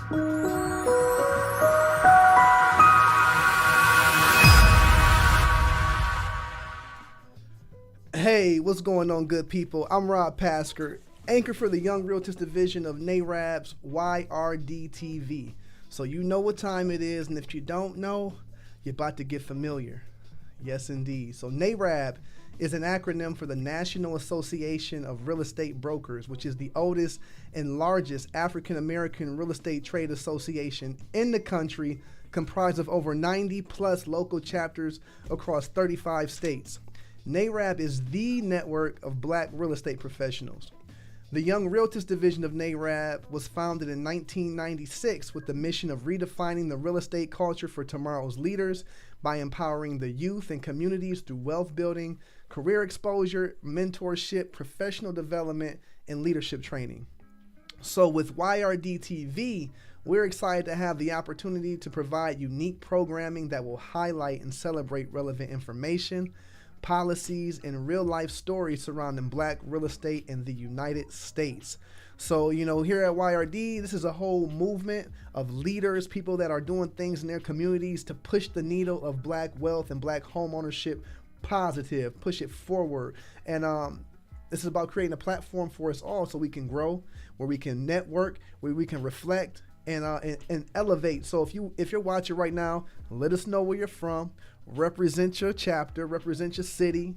Hey, what's going on, good people? I'm Rob Pasker, anchor for the Young Realtors Division of NAREB's YRDtv. So you know what time it is, and if you don't know, you're about to get familiar. Yes, indeed. So NAREB is an acronym for the National Association of Real Estate Brokers, which is the oldest and largest African-American real estate trade association in the country, comprised of over 90 plus local chapters across 35 states. NAREB is the network of black real estate professionals. The Young Realtors Division of NAREB was founded in 1996 with the mission of redefining the real estate culture for tomorrow's leaders by empowering the youth and communities through wealth building, career exposure, mentorship, professional development, and leadership training. So with YRDtv, we're excited to have the opportunity to provide unique programming that will highlight and celebrate relevant information, policies, and real-life stories surrounding black real estate in the United States. So, here at YRD, this is a whole movement of leaders, people that are doing things in their communities to push the needle of black wealth and black home ownership positive, push it forward. And this is about creating a platform for us all so we can grow, where we can network, where we can reflect and elevate. So if you're watching right now, let us know where you're from. Represent your chapter, represent your city,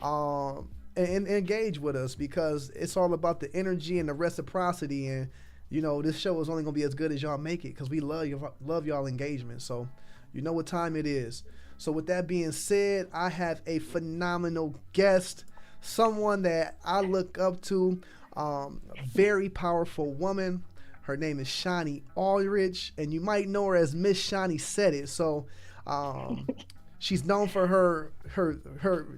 and engage with us, because it's all about the energy and the reciprocity. And this show is only gonna be as good as y'all make it, because we love y'all engagement. So you know what time it is. So with that being said, I have a phenomenal guest, someone that I look up to, very powerful woman. Her name is Shawnee Aldridge, and you might know her as Miss Shawnee Said It. So she's known for her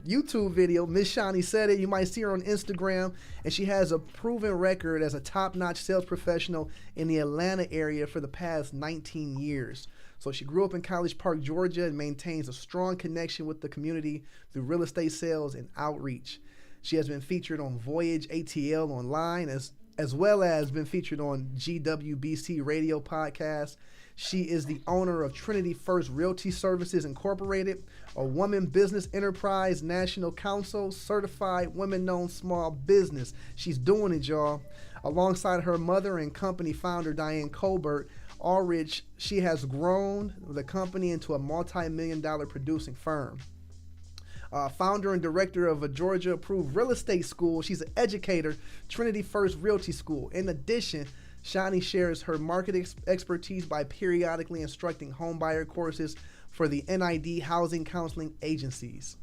YouTube video, Miss Shawnee Said It. You might see her on Instagram, and she has a proven record as a top-notch sales professional in the Atlanta area for the past 19 years. So she grew up in College Park, Georgia, and maintains a strong connection with the community through real estate sales and outreach. She has been featured on Voyage ATL online, as well as been featured on GWBC radio podcast. She is the owner of Trinity First Realty Services Incorporated, a woman business enterprise, national council, certified women-owned small business. She's doing it, y'all. Alongside her mother and company founder, Diane Colbert, Alridge, she has grown the company into a multi-million-dollar producing firm. Founder and director of a Georgia-approved real estate school. She's an educator, Trinity First Realty School. In addition, Shonnie shares her market expertise by periodically instructing homebuyer courses for the NID housing counseling agencies.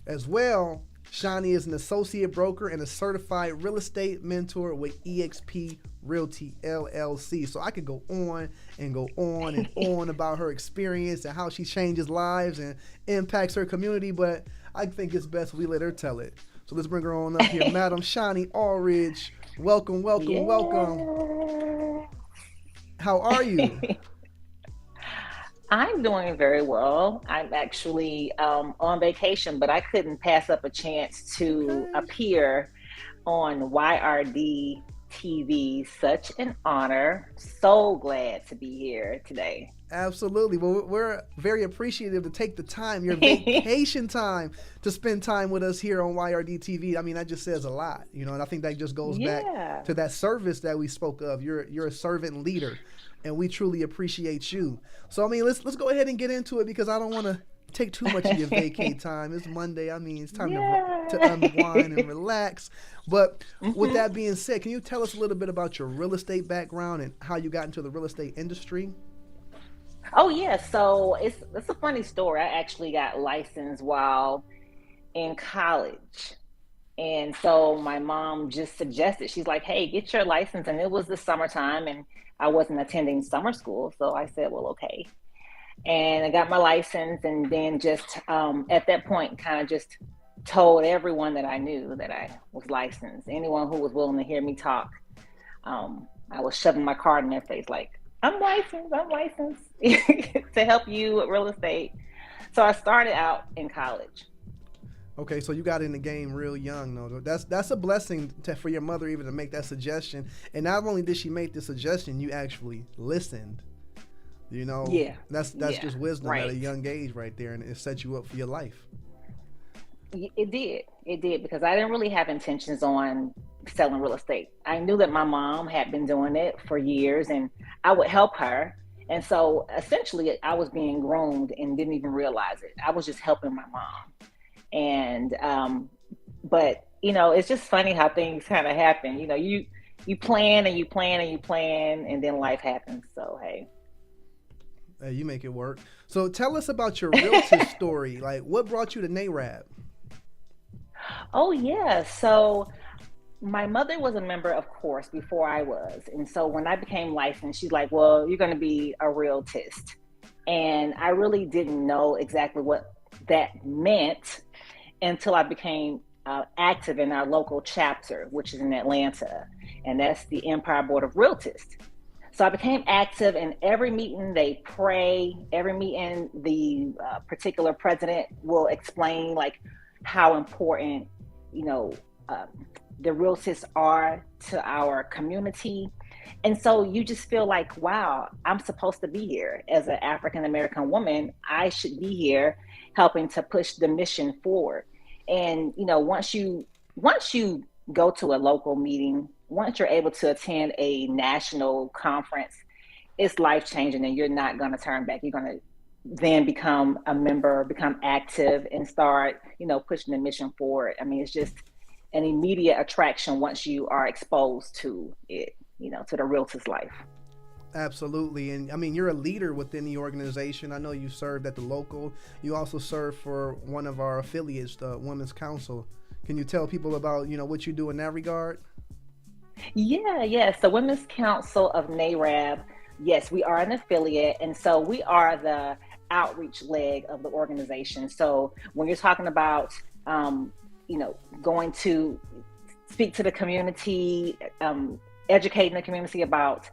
As well, Shonnie is an associate broker and a certified real estate mentor with eXp Realty LLC. So I could go on and go on and on about her experience and how she changes lives and impacts her community, but I think it's best we let her tell it. So let's bring her on up here. Madam Shawnee Aldridge. Welcome. How are you? I'm doing very well. I'm actually on vacation, but I couldn't pass up a chance to appear on YRD TV. Such an honor. So glad to be here today. Absolutely. Well, we're very appreciative to take the time, your vacation time, to spend time with us here on YRD TV. I mean, that just says a lot, and I think that just goes back to that service that we spoke of. You're a servant leader, and we truly appreciate you. So, I mean, let's go ahead and get into it, because I don't want to take too much of your vacay time. It's Monday. I mean, it's time to unwind and relax. But with that being said, can you tell us a little bit about your real estate background and how you got into the real estate industry? Oh yeah, so it's a funny story. I actually got licensed while in college. And so my mom just suggested, she's like, hey, get your license. And it was the summertime and I wasn't attending summer school. So I said, well, okay. And I got my license, and then just at that point kind of just told everyone that I knew that I was licensed. Anyone who was willing to hear me talk, I was shoving my card in their face like, I'm licensed to help you with real estate. So I started out in college. Okay, so you got in the game real young, though. That's a blessing for your mother even to make that suggestion. And not only did she make the suggestion, you actually listened. You know, Yeah. that's just wisdom Right. at a young age right there, and it set you up for your life. It did because I didn't really have intentions on selling real estate. I knew that my mom had been doing it for years and I would help her. And so essentially I was being groomed and didn't even realize it. I was just helping my mom. And but it's just funny how things kind of happen. You plan and you plan and you plan and then life happens. So hey, You make it work. So tell us about your realtor story. Like, what brought you to NAREB? oh yeah. So my mother was a member, of course, before I was. And so when I became licensed, she's like, well, you're going to be a realtist. And I really didn't know exactly what that meant until I became active in our local chapter, which is in Atlanta. And that's the Empire Board of Realtors. So I became active in every meeting. They pray. Every meeting, the particular president will explain like how important, the realtors are to our community. And so you just feel like, wow, I'm supposed to be here as an African American woman. I should be here helping to push the mission forward. And, once you go to a local meeting, once you're able to attend a national conference, it's life changing and you're not going to turn back. You're going to then become a member, become active and start, pushing the mission forward. I mean, it's just an immediate attraction once you are exposed to it, to the realtor's life. Absolutely. And I mean, you're a leader within the organization. I know you served at the local. You also served for one of our affiliates, the Women's Council. Can you tell people about, what you do in that regard? Yeah. So Women's Council of NAREB, yes, we are an affiliate. And so we are the outreach leg of the organization. So when you're talking about, going to speak to the community, educating the community about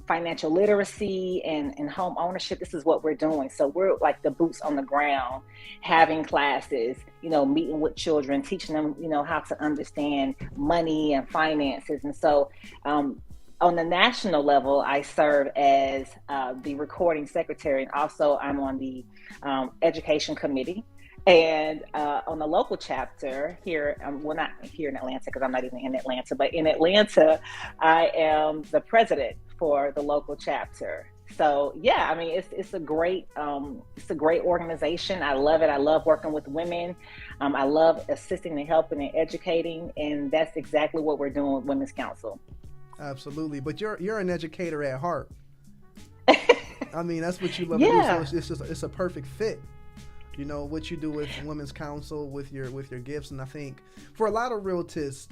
financial literacy and home ownership, this is what we're doing. So we're like the boots on the ground, having classes, meeting with children, teaching them, how to understand money and finances. And so on the national level, I serve as the recording secretary, and also I'm on the education committee. And on the local chapter here, well, not here in Atlanta because I'm not even in Atlanta, but in Atlanta, I am the president for the local chapter. So yeah, I mean, it's a great organization. I love it. I love working with women. I love assisting and helping and educating, and that's exactly what we're doing with Women's Council. Absolutely. But you're an educator at heart. I mean, that's what you love Yeah. to do. So it's a perfect fit. What you do with Women's Council with your gifts. And I think for a lot of realtors,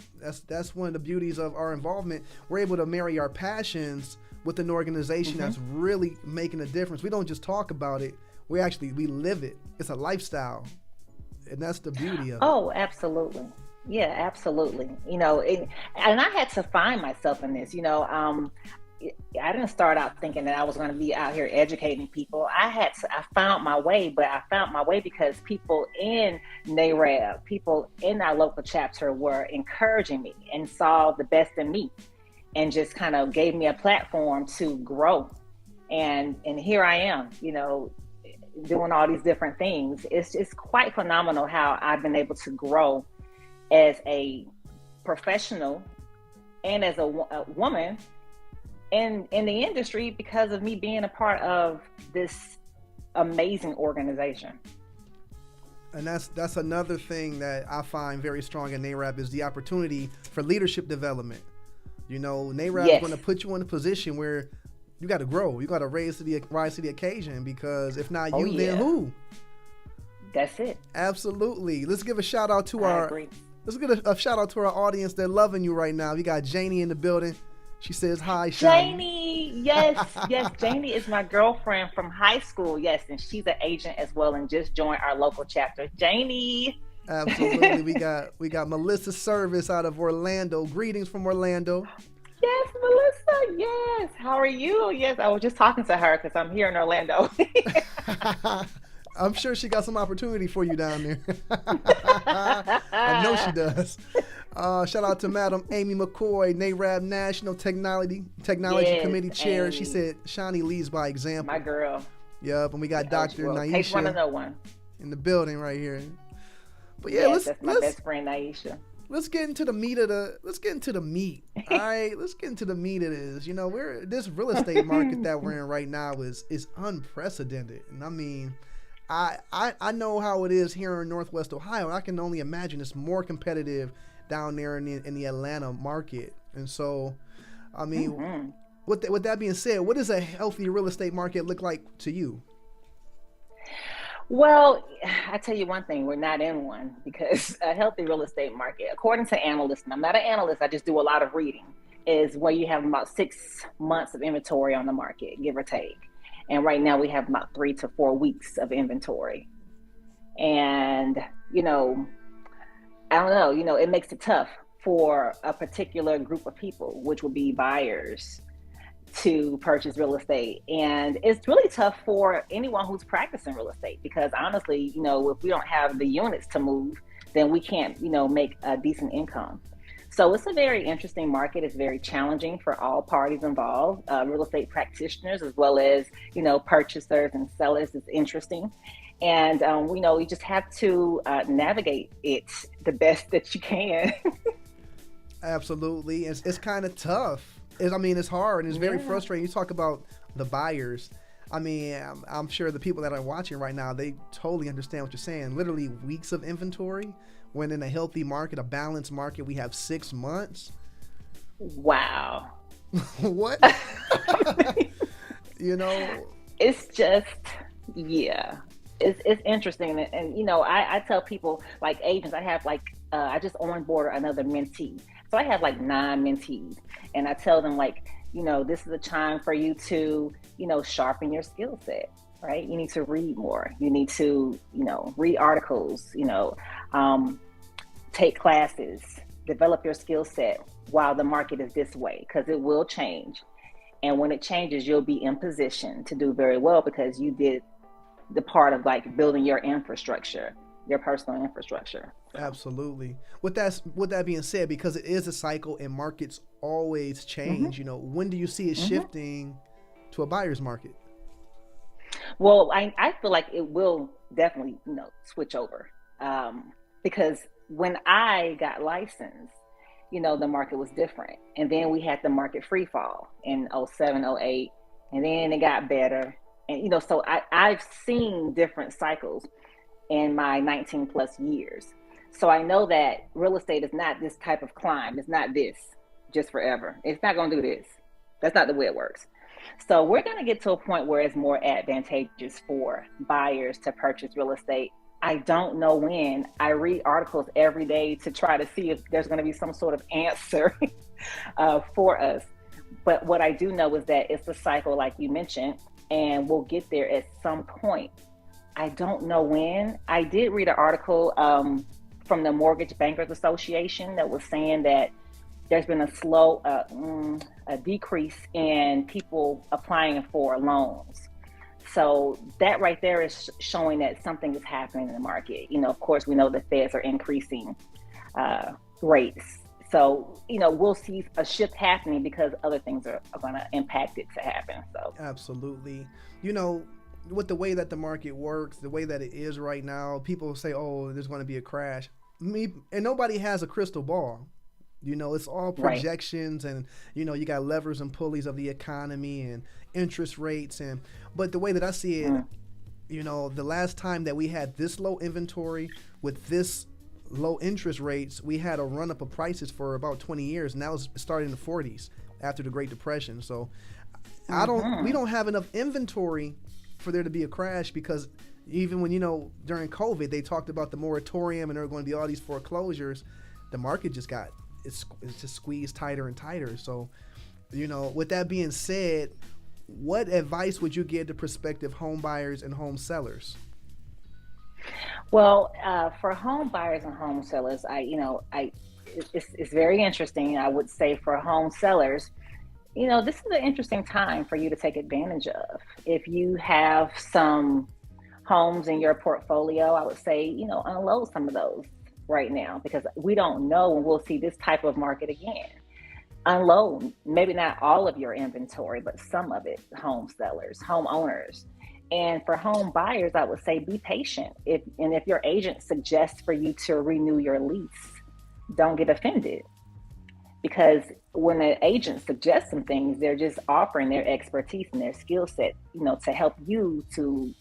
that's one of the beauties of our involvement. We're able to marry our passions with an organization that's really making a difference. We don't just talk about it. We live it. It's a lifestyle. And that's the beauty of it. Oh, absolutely. Yeah, absolutely. And I had to find myself in this, I didn't start out thinking that I was going to be out here educating people. I found my way, but I found my way because people in NAREB, people in our local chapter were encouraging me and saw the best in me and just kind of gave me a platform to grow. And here I am, doing all these different things. It's quite phenomenal how I've been able to grow as a professional and as a woman in the industry because of me being a part of this amazing organization. And that's another thing that I find very strong in NAREB is the opportunity for leadership development. NAREB is going to put you in a position where you got to grow. You got to rise to the occasion, because if not you, then who? That's it. Absolutely. Let's give a shout out to let's give a shout out to our audience. They're loving you right now. We got Janie in the building. She says hi, Janie. Yes. Janie is my girlfriend from high school. Yes, and she's an agent as well and just joined our local chapter. Janie. Absolutely. we got Melissa Service out of Orlando. Greetings from Orlando. Yes, Melissa. Yes. How are you? Yes, I was just talking to her because I'm here in Orlando. I'm sure she got some opportunity for you down there. I know she does. Shout out to Madam Amy McCoy, NAREB National Technology Yes, Committee Chair. Amy. She said Shawnee leads by example. My girl. Yep, and we got Dr. Take one to Naisha know one. in the building right here. But yeah, Yes, that's my best friend Naisha. Let's get into the meat of the. Let's get into the meat. All right, let's get into the meat of this. You know, this real estate market that we're in right now is unprecedented, and I mean, I know how it is here in Northwest Ohio. I can only imagine it's more competitive down there in the Atlanta market. And so, I mean, with that being said, what does a healthy real estate market look like to you? Well, I tell you one thing, we're not in one, because a healthy real estate market, according to analysts, and I'm not an analyst, I just do a lot of reading, is where you have about 6 months of inventory on the market, give or take. And right now we have about 3 to 4 weeks of inventory. And, you know, I don't know, you know, it makes it tough for a particular group of people, which would be buyers, to purchase real estate. And it's really tough for anyone who's practicing real estate, because honestly, you know, if we don't have the units to move, then we can't, you know, make a decent income. So it's a very interesting market. It's very challenging for all parties involved, real estate practitioners, as well as, you know, purchasers and sellers. It's interesting. And, you know, you just have to navigate it the best that you can. Absolutely. It's kind of tough. I mean, it's hard and it's very frustrating. You talk about the buyers. I mean, I'm sure the people that are watching right now, they totally understand what you're saying. Literally weeks of inventory, when in a healthy market, a balanced market, we have 6 months. Wow. What? You know? It's just, yeah. It's interesting. And you know, I tell people, like agents, I have like, I just onboarded another mentee. So I have like 9 mentees, and I tell them, like, you know, this is a time for you to, you know, sharpen your skill set, right? You need to read more. You need to, you know, read articles, you know, take classes, develop your skill set while the market is this way, because it will change. And when it changes, you'll be in position to do very well, because you did the part of like building your infrastructure, your personal infrastructure. Absolutely. With that being said, because it is a cycle and markets always change, you know, when do you see it shifting to a buyer's market? Well, I feel like it will definitely, you know, switch over, because when I got licensed, you know, the market was different. And then we had the market free fall in 07, 08, and then it got better. And, you know, so I've seen different cycles in my 19 plus years. So I know that real estate is not this type of climb. It's not this just forever. It's not going to do this. That's not the way it works. So we're going to get to a point where it's more advantageous for buyers to purchase real estate. I don't know when. I read articles every day to try to see if there's going to be some sort of answer for us. But what I do know is that it's a cycle, like you mentioned, and we'll get there at some point. I don't know when. I did read an article from the Mortgage Bankers Association that was saying that there's been a slow a decrease in people applying for loans. So that right there is showing that something is happening in the market. You know, of course, we know the feds are increasing rates. So, you know, we'll see a shift happening because other things are going to impact it to happen. So absolutely. You know, with the way that the market works, the way that it is right now, people say, oh, there's going to be a crash. And nobody has a crystal ball. You know, it's all projections, right. And, you know, you got levers and pulleys of the economy and interest rates. But the way that I see it, you know, the last time that we had this low inventory with this low interest rates, we had a run up of prices for about 20 years. Now it's starting in the 40s after the Great Depression. So we don't have enough inventory for there to be a crash, because even when, you know, during COVID, they talked about the moratorium and there were going to be all these foreclosures. The market just it's just squeezed tighter and tighter. So, you know, with that being said, what advice would you give to prospective home buyers and home sellers? Well, for home buyers and home sellers, it's very interesting. I would say for home sellers, you know, this is an interesting time for you to take advantage of. If you have some homes in your portfolio, I would say, unload some of those right now, because we don't know when we'll see this type of market again. Unload maybe not all of your inventory, but some of it. Home sellers, homeowners. And for home buyers, I would say be patient. If your agent suggests for you to renew your lease, don't get offended, because when an agent suggests some things, they're just offering their expertise and their skill set, to help you to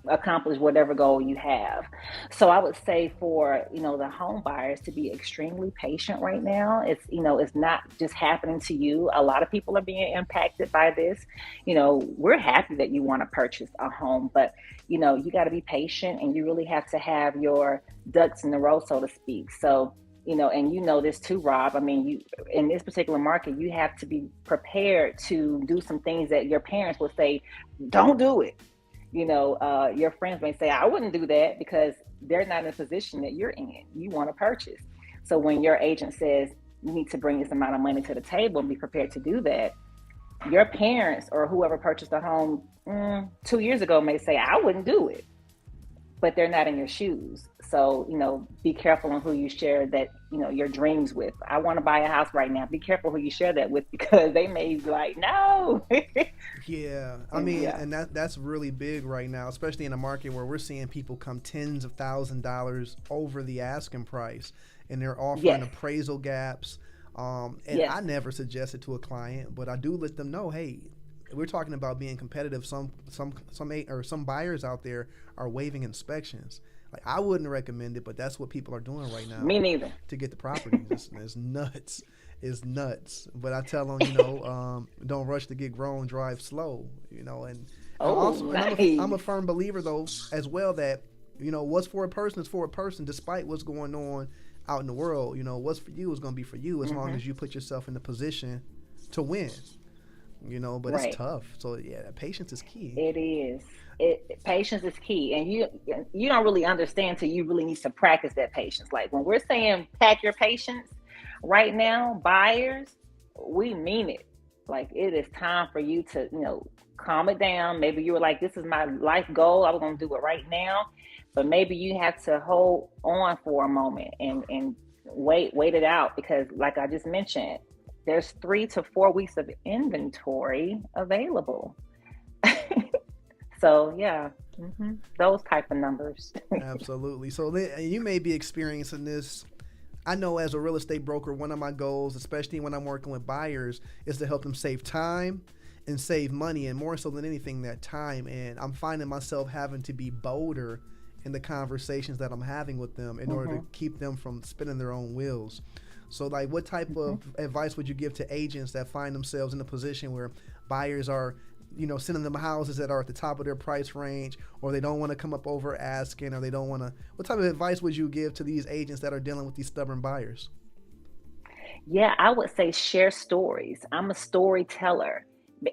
accomplish whatever goal you have. So I would say for, the home buyers to be extremely patient right now. It's not just happening to you. A lot of people are being impacted by this. We're happy that you want to purchase a home, but you got to be patient, and you really have to have your ducks in a row, so to speak. So, and this too, Rob. I mean, you, in this particular market, you have to be prepared to do some things that your parents will say, don't do it. Your friends may say, I wouldn't do that, because they're not in a position that you're in. You want to purchase. So when your agent says you need to bring this amount of money to the table and be prepared to do that, your parents or whoever purchased a home 2 years ago may say, I wouldn't do it, but they're not in your shoes. So, be careful on who you share that, your dreams with. I want to buy a house right now. Be careful who you share that with, because they may be like, no. Yeah. I mean, and that's really big right now, especially in a market where we're seeing people come tens of $1,000s over the asking price, and they're offering appraisal gaps. I never suggest it to a client, but I do let them know, hey, we're talking about being competitive. Some buyers out there are waiving inspections. Like, I wouldn't recommend it, but that's what people are doing right now. Me neither. To get the property. It's nuts. It's nuts. But I tell them, don't rush to get grown, drive slow. And I'm a firm believer, though, as well, that what's for a person is for a person, despite what's going on out in the world. What's for you is going to be for you, as long as you put yourself in the position to win. But It's tough. So patience is key. It is. Patience is key, and you don't really understand till you really need to practice that patience. Like, when we're saying pack your patience right now, buyers, we mean it. Like, it is time for you to calm it down. Maybe you were like, this is my life goal, I was going to do it right now, but maybe you have to hold on for a moment and wait it out, because like I just mentioned, there's 3 to 4 weeks of inventory available. So those type of numbers. Absolutely. So you may be experiencing this. I know, as a real estate broker, one of my goals, especially when I'm working with buyers, is to help them save time and save money, and more so than anything, that time. And I'm finding myself having to be bolder in the conversations that I'm having with them in order to keep them from spinning their own wheels. So, like, what type of advice would you give to agents that find themselves in a position where buyers are sending them houses that are at the top of their price range, or they don't want to come up over asking, or they don't want to? What type of advice would you give to these agents that are dealing with these stubborn buyers? Yeah, I would say share stories. I'm a storyteller.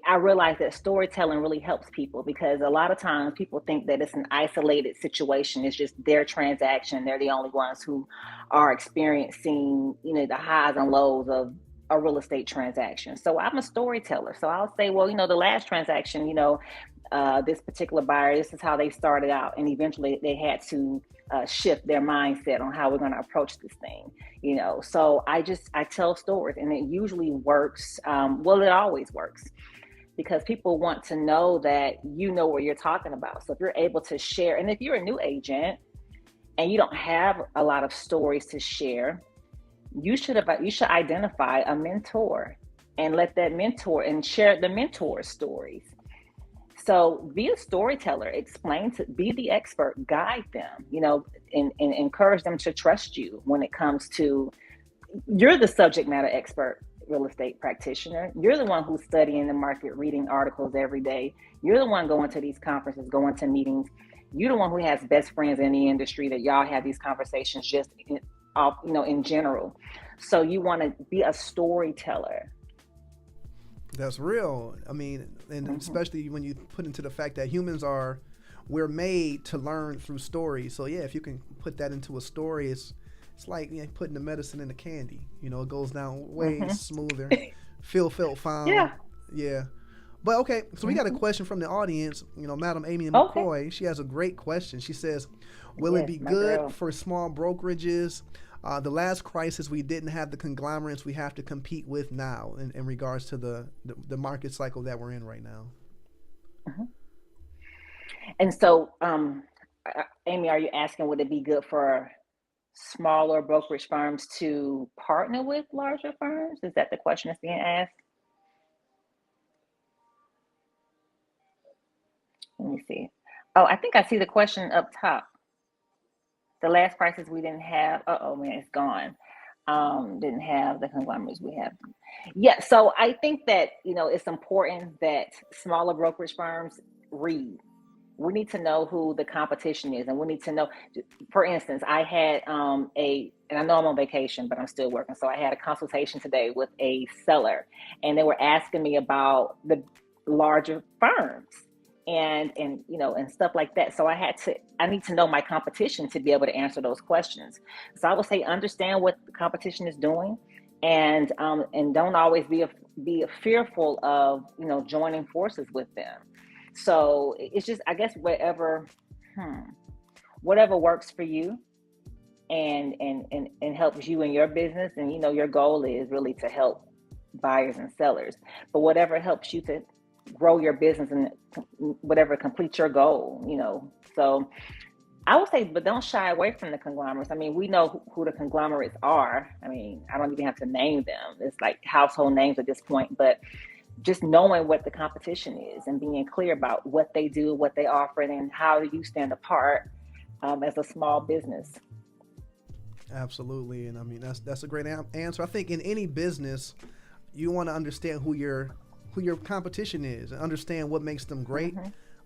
I realize that storytelling really helps people, because a lot of times people think that it's an isolated situation. It's just their transaction. They're the only ones who are experiencing, the highs and lows of a real estate transaction. So I'm a storyteller. So I'll say, well, the last transaction, this particular buyer, this is how they started out, and eventually they had to shift their mindset on how we're going to approach this thing. So I tell stories, and it usually works. It always works, because people want to know that what you're talking about. So if you're able to share, and if you're a new agent and you don't have a lot of stories to share, you should identify a mentor and let that mentor and share the mentor's stories. So be a storyteller, be the expert, guide them, and encourage them to trust you when it comes to, you're the subject matter expert real estate practitioner. You're the one who's studying the market, reading articles every day. You're the one going to these conferences, going to meetings. You're the one who has best friends in the industry that y'all have these conversations just in general. So you want to be a storyteller. That's real. I mean, and especially when you put into the fact that we're made to learn through stories. So if you can put that into a story, it's like putting the medicine in the candy. It goes down way smoother. Felt fine. Yeah. But okay, so we got a question from the audience. You know, Madam Amy Okay. McCoy, she has a great question. She says, "Will it Yes, be my good girl. for small brokerages? The last crisis, we didn't have the conglomerates we have to compete with now in regards to the market cycle that we're in right now." Mhm. And so, Amy, are you asking would it be good for smaller brokerage firms to partner with larger firms? Is that the question that's being asked? Let me see. Oh, I think I see the question up top. The last crisis we didn't have. Oh man, it's gone. Didn't have the conglomerates we have. Yeah, so I think that it's important that smaller brokerage firms read. We need to know who the competition is, and we need to know. For instance, I had and I know I'm on vacation, but I'm still working. So I had a consultation today with a seller, and they were asking me about the larger firms and stuff like that. So I need to know my competition to be able to answer those questions. So I would say understand what the competition is doing, and don't always be fearful of joining forces with them. So it's just, I guess, whatever works for you and helps you in your business. And your goal is really to help buyers and sellers, but whatever helps you to grow your business and whatever complete your goal. So I would say, but don't shy away from the conglomerates. I mean, we know who the conglomerates are. I mean, I don't even have to name them. It's like household names at this point, but just knowing what the competition is and being clear about what they do, what they offer, and how do you stand apart as a small business. Absolutely, and I mean that's a great answer. I think in any business, you want to understand who your competition is and understand what makes them great.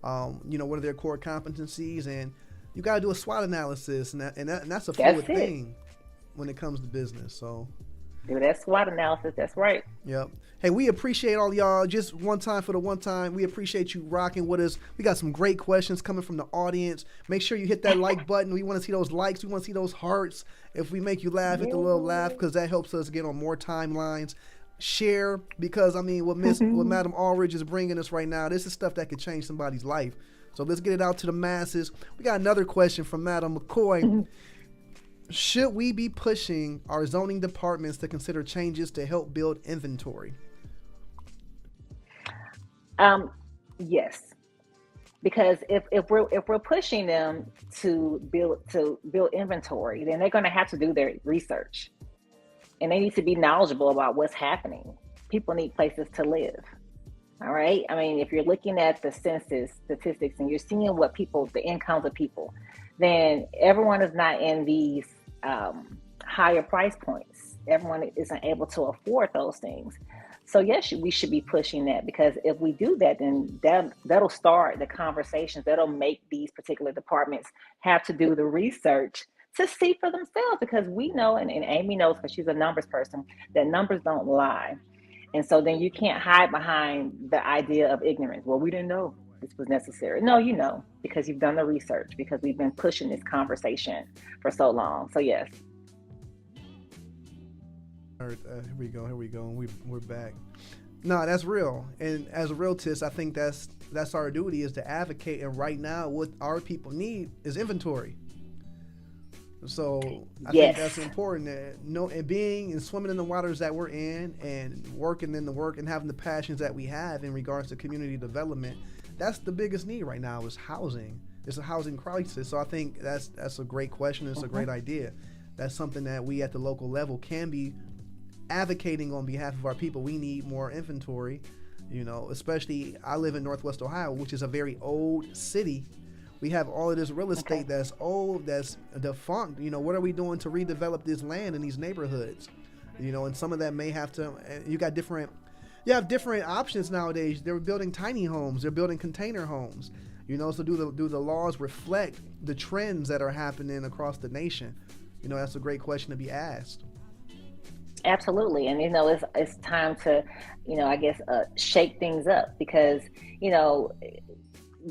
What are their core competencies, and you got to do a SWOT analysis, and that's a fluid thing when it comes to business. So do that SWOT analysis. That's right. Yep. Hey, we appreciate all y'all. Just one time for the one time. We appreciate you rocking with us. We got some great questions coming from the audience. Make sure you hit that like button. We want to see those likes. We want to see those hearts. If we make you laugh, hit the little laugh, because that helps us get on more timelines. Share, because I mean, what Madam Alridge is bringing us right now, this is stuff that could change somebody's life. So let's get it out to the masses. We got another question from Madam McCoy. Should we be pushing our zoning departments to consider changes to help build inventory? Yes, because if we're pushing them to build inventory, then they're going to have to do their research, and they need to be knowledgeable about what's happening. People need places to live. All right. I mean, if you're looking at the census statistics and you're seeing the incomes of people, then everyone is not in these higher price points. Everyone isn't able to afford those things. So yes, we should be pushing that, because if we do that, then that'll start the conversations. That'll make these particular departments have to do the research to see for themselves, because we know, and Amy knows because she's a numbers person, that numbers don't lie. And so then you can't hide behind the idea of ignorance. Well, we didn't know this was necessary. No, because you've done the research, because we've been pushing this conversation for so long. So yes. Here we go. We're back. No, that's real. And as a realtist, I think that's our duty, is to advocate. And right now, what our people need is inventory. So I think that's important. And being and swimming in the waters that we're in, and working in the work and having the passions that we have in regards to community development, that's the biggest need right now, is housing. It's a housing crisis. So I think that's a great question. It's a great idea. That's something that we at the local level can be advocating on behalf of our people. We need more inventory, especially I live in Northwest Ohio, which is a very old city. We have all of this real estate that's old, that's defunct. What are we doing to redevelop this land in these neighborhoods? And some of that may have to, you have different options nowadays. They're building tiny homes, they're building container homes. So do the laws reflect the trends that are happening across the nation? That's a great question to be asked. Absolutely. And, it's time to, I guess, shake things up, because,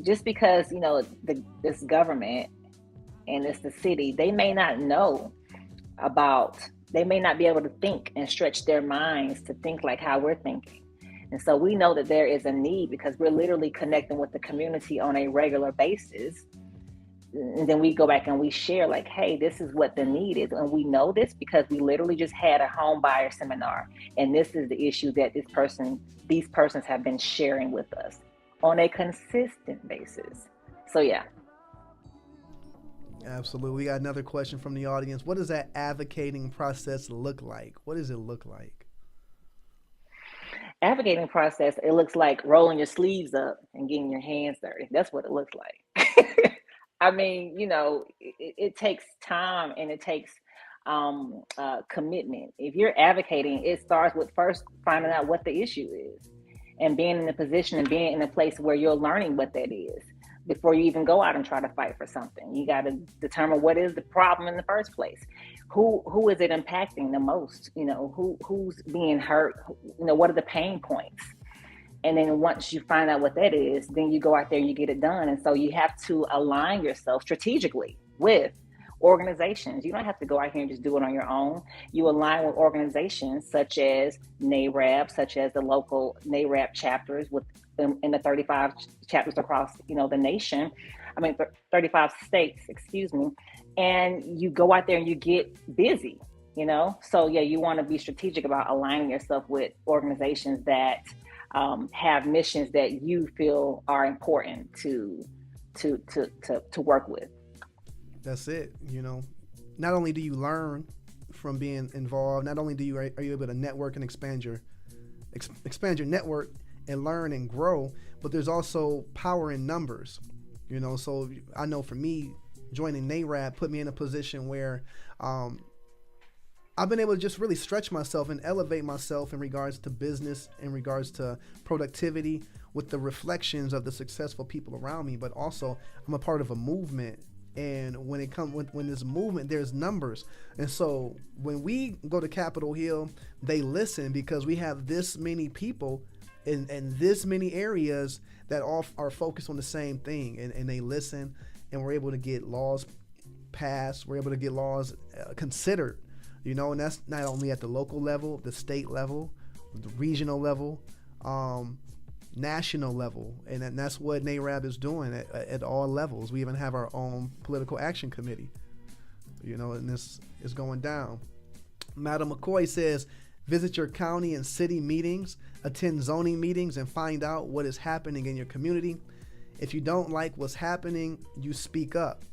just because, this government and it's the city, they may not they may not be able to think and stretch their minds to think like how we're thinking. And so we know that there is a need because we're literally connecting with the community on a regular basis. And then we go back and we share like, hey, this is what the need is. And we know this because we literally just had a home buyer seminar. And this is the issue that these persons have been sharing with us on a consistent basis. So yeah. Absolutely. We got another question from the audience. What does that advocating process look like? What does it look like? Advocating process, it looks like rolling your sleeves up and getting your hands dirty. That's what it looks like. I mean, it takes time and it takes commitment. If you're advocating, it starts with first finding out what the issue is and being in a position and being in a place where you're learning what that is before you even go out and try to fight for something. You got to determine what is the problem in the first place. Who is it impacting the most? Who's being hurt? What are the pain points? And then once you find out what that is, then you go out there and you get it done. And so you have to align yourself strategically with organizations. You don't have to go out here and just do it on your own. You align with organizations such as NAREB, such as the local NAREB chapters in the 35 chapters across, the nation. 35 states, excuse me. And you go out there and you get busy, So yeah, you want to be strategic about aligning yourself with organizations that have missions that you feel are important to work with. That's it. Not only do you learn from being involved, not only are you able to network and expand your network and learn and grow, but there's also power in numbers. So I know for me, joining NAREB put me in a position where I've been able to just really stretch myself and elevate myself in regards to business, in regards to productivity, with the reflections of the successful people around me. But also, I'm a part of a movement, and when there's movement, there's numbers. And so when we go to Capitol Hill, they listen because we have this many people in this many areas that all are focused on the same thing, and they listen, and we're able to get laws passed. We're able to get laws considered. And that's not only at the local level, the state level, the regional level, national level. And that's what NAREB is doing at all levels. We even have our own political action committee, and this is going down. Madam McCoy says, visit your county and city meetings, attend zoning meetings, and find out what is happening in your community. If you don't like what's happening, you speak up.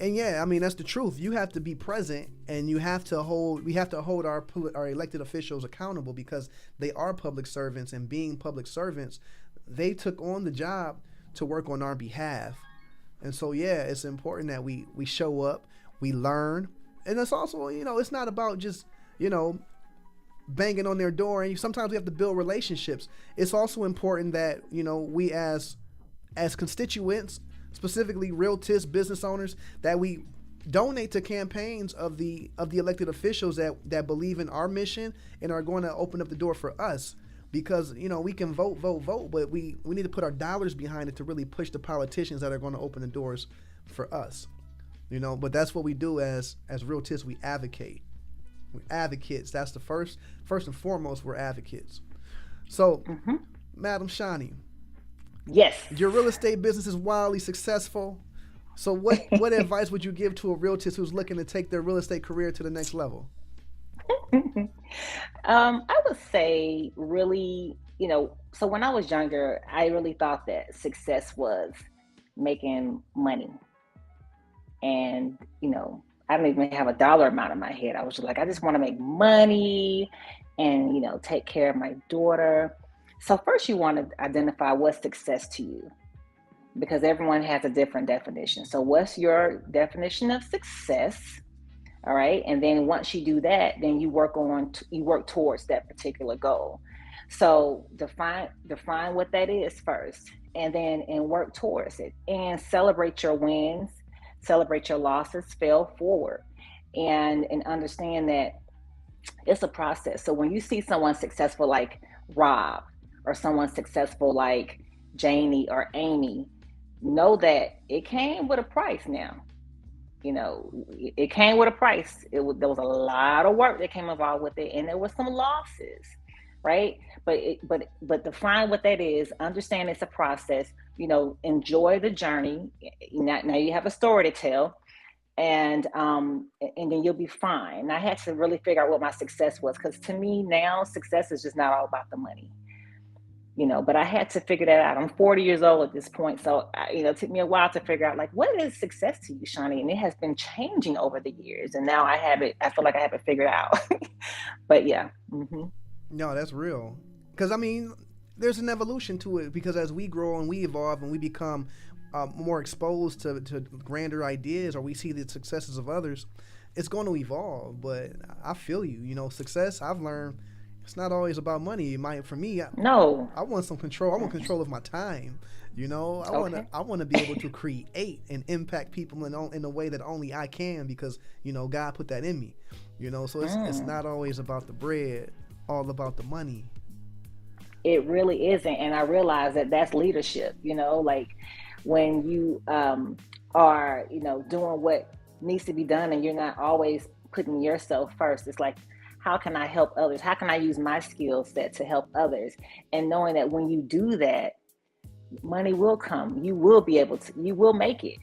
And yeah, that's the truth. You have to be present, and we have to hold our elected officials accountable because they are public servants, and being public servants, they took on the job to work on our behalf. And so yeah, it's important that we show up, we learn. And it's also, it's not about just, banging on their door, and sometimes we have to build relationships. It's also important that, we as constituents, specifically realtors, business owners, that we donate to campaigns of the elected officials that believe in our mission and are going to open up the door for us. Because, we can vote, but we need to put our dollars behind it to really push the politicians that are going to open the doors for us. But that's what we do as realtors. We advocate. We're advocates. That's the first and foremost, we're advocates. So, Madam Shonnie. Yes. Your real estate business is wildly successful. So what advice would you give to a realtor who's looking to take their real estate career to the next level? I would say really, so when I was younger, I really thought that success was making money. And, I don't even have a dollar amount in my head. I was just like, I just want to make money and, take care of my daughter. So first you want to identify what's success to you, because everyone has a different definition. So what's your definition of success? All right. And then once you do that, then you work towards that particular goal. So define what that is first, and work towards it, and celebrate your wins, celebrate your losses, fail forward, and understand that it's a process. So when you see someone successful like Rob, or someone successful like Janie or Amy, know that it came with a price now. It came with a price. There was a lot of work that came involved with it, and there was some losses. right? But define what that is, understand it's a process, enjoy the journey. Now you have a story to tell, and then you'll be fine. And I had to really figure out what my success was, because to me now success is just not all about the money. But I had to figure that out. I'm 40 years old at this point. So, it took me a while to figure out, like, what is success to you, Shonnie? And it has been changing over the years. And now I feel like I have it figured out. But yeah. Mm-hmm. No, that's real. Because, I mean, there's an evolution to it, because as we grow and we evolve and we become more exposed to grander ideas, or we see the successes of others, it's going to evolve. But I feel you. Success, I've learned, it's not always about money. For me, No. I want some control. I want control of my time. I want to be able to create and impact people in a way that only I can, because God put that in me. So it's not always about the bread, all about the money. It really isn't. And I realize that that's leadership. Like when you are doing what needs to be done, and you're not always putting yourself first. It's like, how can I help others? How can I use my skill set to help others? And knowing that when you do that, money will come. You will be able to, you will make it.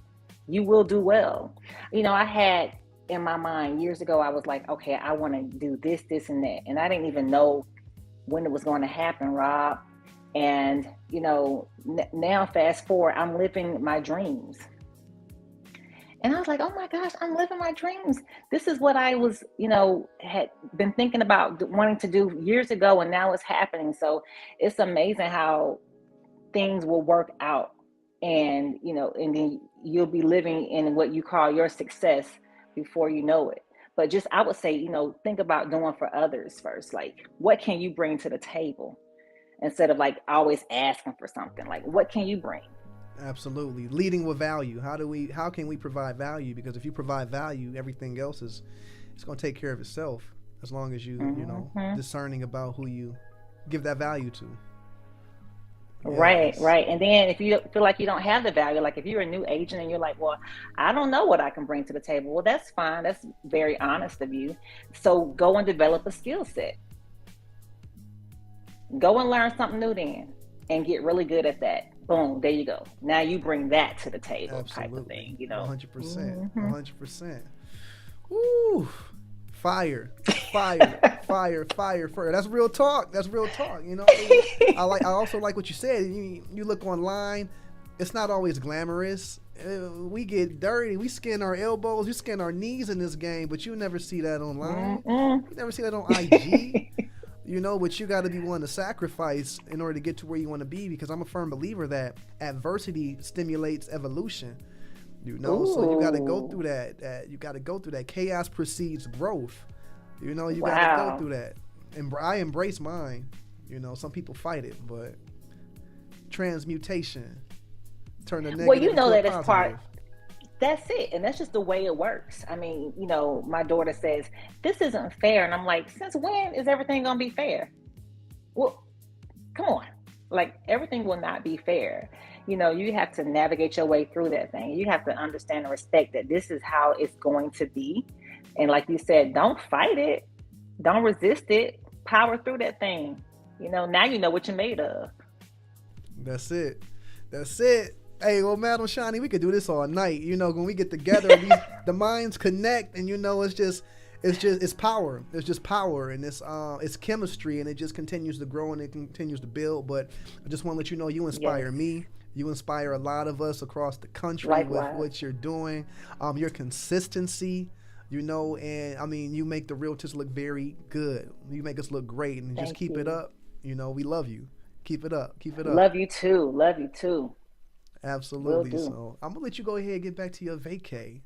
You will do well. I had in my mind years ago, I was like, okay, I want to do this, this, and that. And I didn't even know when it was going to happen, Rob. And, now fast forward, I'm living my dreams. And I was like, oh my gosh, I'm living my dreams. This is what I was, had been thinking about wanting to do years ago, and now it's happening. So it's amazing how things will work out, and, and then you'll be living in what you call your success before you know it. But just, I would say, think about doing for others first. Like, what can you bring to the table, instead of like always asking for something? Like, what can you bring? Absolutely. Leading with value. How can we provide value? Because if you provide value, everything else it's going to take care of itself, as long as you, discerning about who you give that value to. Yes. Right. And then if you feel like you don't have the value, like if you're a new agent and you're like, well, I don't know what I can bring to the table. Well, that's fine. That's very honest of you. So go and develop a skill set. Go and learn something new then, and get really good at that. Boom, there you go. Now you bring that to the table. Absolutely. Type of thing, 100%. 100%. Woo! Fire. That's real talk. I also like what you said. You look online, it's not always glamorous. We get dirty. We skin our elbows. We skin our knees in this game, but you never see that online. You never see that on IG. But you got to be willing to sacrifice in order to get to where you want to be, because I'm a firm believer that adversity stimulates evolution. So you got to go through that. You got to go through that. Chaos precedes growth. You got to go through that. And I embrace mine. Some people fight it, but transmutation, turn the negative into a that positive. Is part. That's it. And that's just the way it works. I mean, my daughter says, this isn't fair. And I'm like, since when is everything going to be fair? Well, come on. Like, everything will not be fair. You have to navigate your way through that thing. You have to understand and respect that this is how it's going to be. And like you said, don't fight it. Don't resist it. Power through that thing. Now you know what you're made of. That's it. Hey, well, Madam Shonnie, we could do this all night. When we get together, the minds connect, and it's power. It's just power, and it's chemistry, and it just continues to grow and it continues to build. But I just want to let you know, you inspire me. You inspire a lot of us across the country. Likewise. With what you're doing, your consistency. And I mean, you make the realtors look very good. You make us look great, and just keep it up. We love you. Keep it up. Love you too. Absolutely. So I'm gonna let you go ahead and get back to your vacay.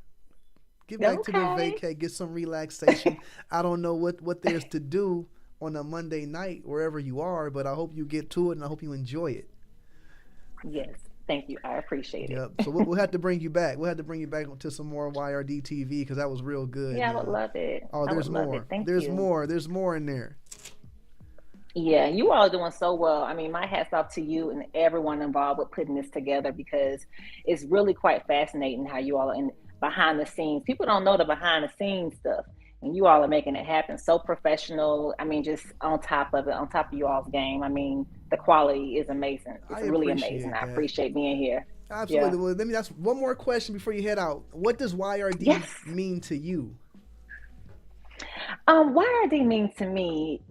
Get back to the vacay. Get some relaxation. I don't know what there's to do on a Monday night wherever you are, but I hope you get to it, and I hope you enjoy it. Yes, thank you. I appreciate it. Yep. So we'll have to bring you back. We'll have to bring you back to some more YRD TV, because that was real good. Yeah, I would love it. Oh, there's more. There's more. There's more in there. Yeah, you all are doing so well. I mean, my hat's off to you and everyone involved with putting this together, because it's really quite fascinating how you all are in behind the scenes. People don't know the behind the scenes stuff. and you all are making it happen. So professional. I mean, just on top of it, on top of you all's game. I mean, the quality is amazing. It's I really amazing. appreciate I that. appreciate being here. Yeah. Absolutely. Well, let me ask one more question before you head out. What does YRD Yes. mean to you? YRD means to me,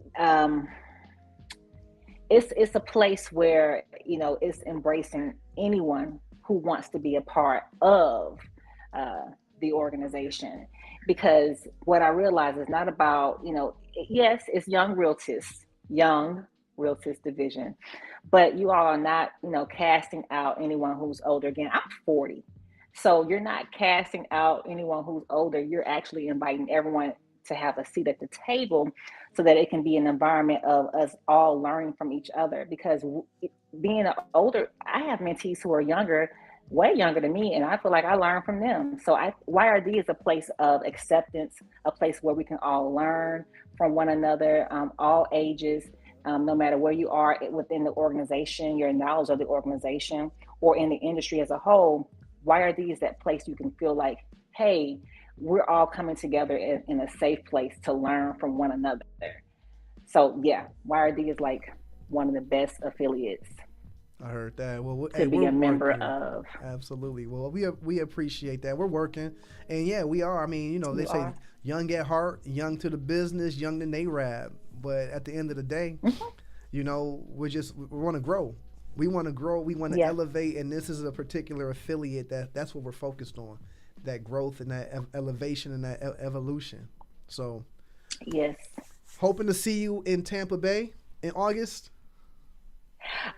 it's a place where, it's embracing anyone who wants to be a part of the organization. Because what I realize is not about, yes, it's young realtors division, but you all are not, casting out anyone who's older. Again, I'm 40. So you're not casting out anyone who's older. You're actually inviting everyone to have a seat at the table so that it can be an environment of us all learning from each other. Because being an older, I have mentees who are younger, way younger than me, and I feel like I learn from them. So YRD is a place of acceptance, a place where we can all learn from one another, all ages, no matter where you are within the organization, your knowledge of the organization, or in the industry as a whole. YRD is that place you can feel like, hey, we're all coming together in a safe place to learn from one another. So yeah, YRD is like one of the best affiliates I heard that. Well, to hey, be we're a member working. of. Absolutely. Well, we appreciate that. We're working, and yeah, we are. I mean, they You say are. young at heart, young to the business, young to NAREB. But at the end of the day, Mm-hmm. we want to grow. We want to grow. We want to Yeah. elevate, and this is a particular affiliate that's what we're focused on, that growth and that elevation and that evolution. So, Yes. hoping to see you in Tampa Bay in August.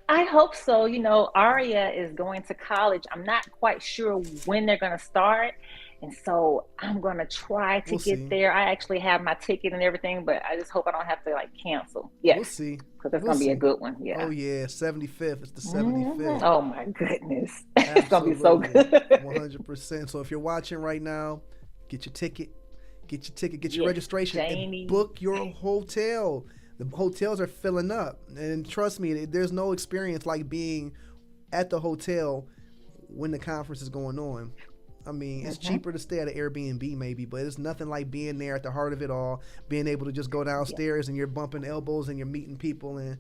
I hope so. Aria is going to college. I'm not quite sure when they're going to start. And so I'm going to try to We'll get see. there. I actually have my ticket and everything, but I just hope I don't have to like cancel. We'll Yes, see. because that's We'll going to be a see. good one. Oh Yeah. yeah, 75th. It's the 75th. Oh my goodness. It's going to be so Absolutely, good. 100%. So if you're watching right now, get your ticket, get your Yes, registration, and Janie. book your hotel. The hotels are filling up, and trust me, there's no experience like being at the hotel when the conference is going on. I mean, it's Hmm. cheaper to stay at an Airbnb maybe, but it's nothing like being there at the heart of it all, being able to just go Yeah. downstairs and you're bumping elbows and you're meeting people, and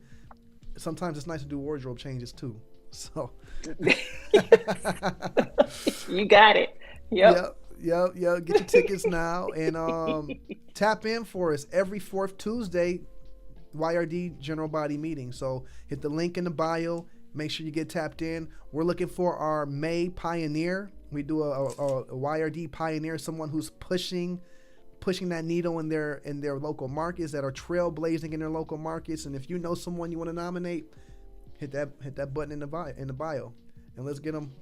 sometimes it's nice to do wardrobe changes too. So, You got it. Yep. yep. Get your tickets now and tap in for us every fourth Tuesday, YRD General Body Meeting. So hit the link in the bio. Make sure you get tapped in. We're looking for our May Pioneer. We do a YRD Pioneer, someone who's pushing that needle in their local markets, that are trailblazing in their local markets. And if you know someone you want to nominate, hit that button in the bio, and let's get them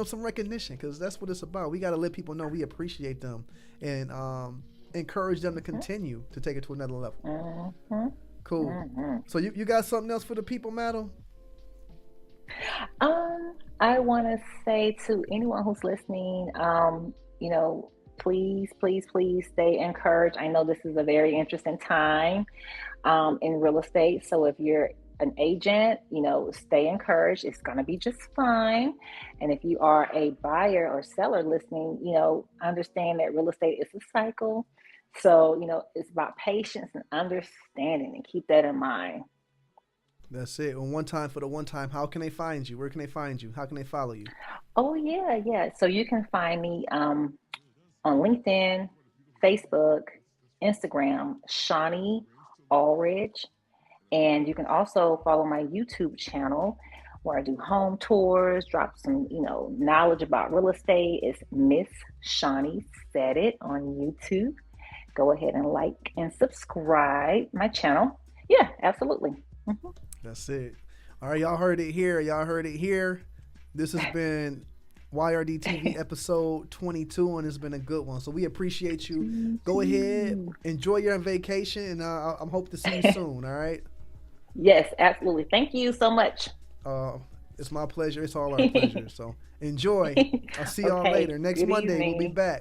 some recognition, because that's what it's about. We got to let people know we appreciate them and encourage them to continue to take it to another level. Hmm. Cool. Hmm. So you got something else for the people, madam? I want to say to anyone who's listening, please, please, please stay encouraged. I know this is a very interesting time in real estate. So if you're an agent, stay encouraged. It's going to be just fine. And if you are a buyer or seller listening, understand that real estate is a cycle. So, it's about patience and understanding, and keep that in mind. That's it. And one time for the one time, how can they find you? Where can they find you? How can they follow you? Oh, yeah, yeah. So you can find me on LinkedIn, Facebook, Instagram, Shawnee Aldridge. And you can also follow my YouTube channel where I do home tours, drop some, knowledge about real estate. It's Miss Shawnee Said It on YouTube. Go ahead and like and subscribe my channel. Yeah, absolutely. Mhm. That's it. All right, y'all heard it here. This has been YRD TV episode 22, and it's been a good one. So we appreciate you. Go ahead, enjoy your vacation, and I'm hope to see you soon. All right. Yes, absolutely. Thank you so much. Uh, it's my pleasure. It's all our pleasure. So enjoy. I'll see y'all Okay. later. Next Good Monday we'll be evening. back.